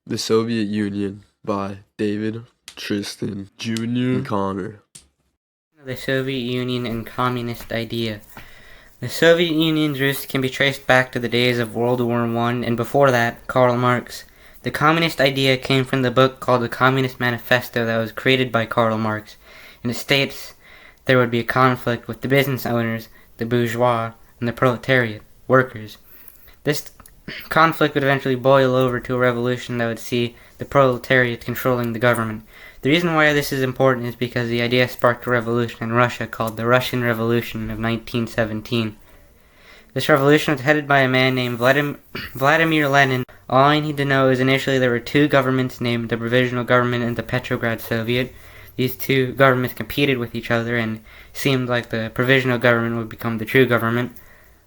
The Soviet Union by David, Tristan, Jr., and Connor. The Soviet Union and Communist Idea. The Soviet Union's roots can be traced back to the days of World War I, and before that, Karl Marx. The communist idea came from the book called the Communist Manifesto that was created by Karl Marx, and it states there would be a conflict with the business owners, the bourgeois, and the proletariat, workers. This conflict would eventually boil over to a revolution that would see the proletariat controlling the government. The reason why this is important is because the idea sparked a revolution in Russia called the Russian Revolution of 1917. This revolution was headed by a man named Vladimir Lenin. All I need to know is initially there were two governments named the Provisional Government and the Petrograd Soviet. These two governments competed with each other and seemed like the Provisional Government would become the true government.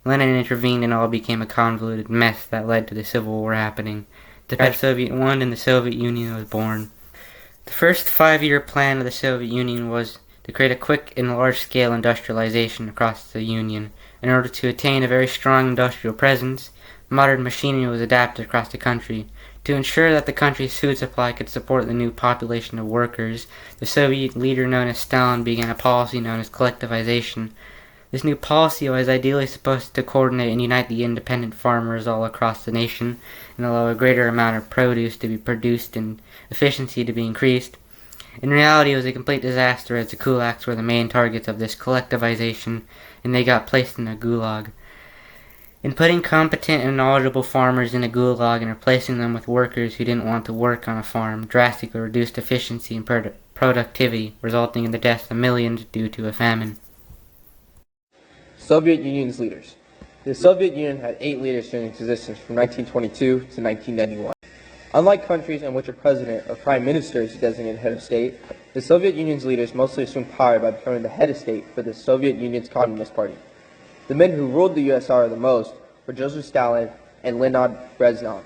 Lenin intervened and all became a convoluted mess that led to the Civil War happening. The Soviet won and the Soviet Union was born. The first 5-year plan of the Soviet Union was to create a quick and large-scale industrialization across the Union. In order to attain a very strong industrial presence, modern machinery was adapted across the country. To ensure that the country's food supply could support the new population of workers, the Soviet leader known as Stalin began a policy known as collectivization. This new policy was ideally supposed to coordinate and unite the independent farmers all across the nation and allow a greater amount of produce to be produced and efficiency to be increased. In reality, it was a complete disaster as the kulaks were the main targets of this collectivization and they got placed in a gulag. In putting competent and knowledgeable farmers in a gulag and replacing them with workers who didn't want to work on a farm drastically reduced efficiency and productivity, resulting in the deaths of millions due to a famine. Soviet Union's leaders. The Soviet Union had 8 leaders during its existence from 1922 to 1991. Unlike countries in which a president or prime minister is designated head of state, the Soviet Union's leaders mostly assumed power by becoming the head of state for the Soviet Union's Communist Party. The men who ruled the USSR the most were Joseph Stalin and Leonid Brezhnev,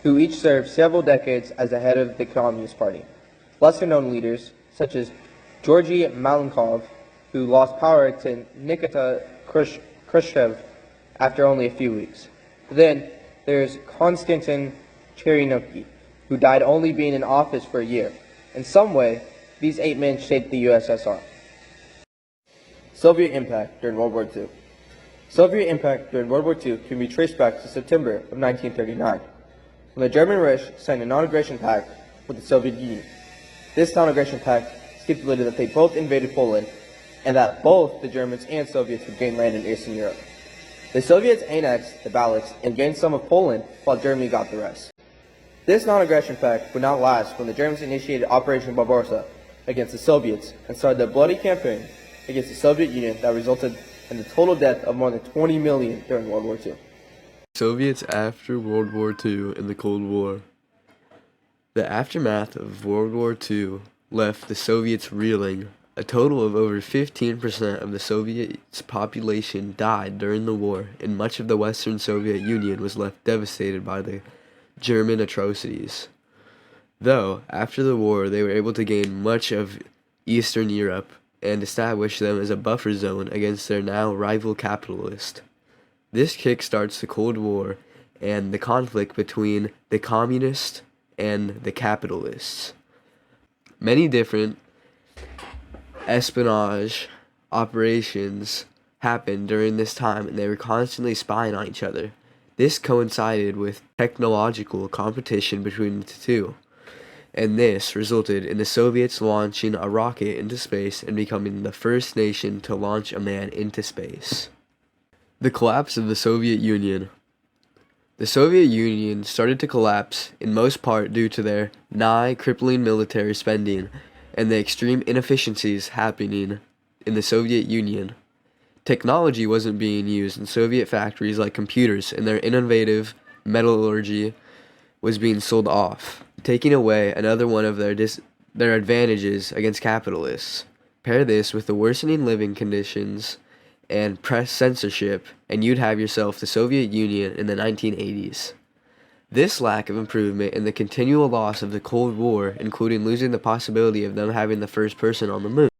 who each served several decades as the head of the Communist Party. Lesser-known leaders, such as Georgy Malenkov, who lost power to Nikita Khrushchev after only a few weeks. Then there's Konstantin Chernyavsky, who died only being in office for a year. In some way, these 8 men shaped the USSR. Soviet impact during World War II. Soviet impact during World War II can be traced back to September of 1939, when the German Reich signed a non-aggression pact with the Soviet Union. This non-aggression pact stipulated that they both invaded Poland and that both the Germans and Soviets would gain land in Eastern Europe. The Soviets annexed the Baltics and gained some of Poland, while Germany got the rest. This non-aggression pact would not last when the Germans initiated Operation Barbarossa against the Soviets and started a bloody campaign against the Soviet Union that resulted in the total death of more than 20 million during World War II. Soviets after World War II and the Cold War. The aftermath of World War II left the Soviets reeling. A total of over 15% of the Soviet population died during the war, and much of the Western Soviet Union was left devastated by the German atrocities. Though, after the war, they were able to gain much of Eastern Europe and establish them as a buffer zone against their now rival capitalist. This kickstarts the Cold War and the conflict between the communists and the capitalists. Many different espionage operations happened during this time, and they were constantly spying on each other. This coincided with technological competition between the two, and this resulted in the Soviets launching a rocket into space and becoming the first nation to launch a man into space. The collapse of the Soviet Union. The Soviet Union started to collapse in most part due to their nigh crippling military spending and the extreme inefficiencies happening in the Soviet Union. Technology wasn't being used in Soviet factories like computers, and their innovative metallurgy was being sold off, taking away another one of their advantages against capitalists. Pair this with the worsening living conditions and press censorship, and you'd have yourself the Soviet Union in the 1980s. This lack of improvement and the continual loss of the Cold War, including losing the possibility of them having the first person on the moon,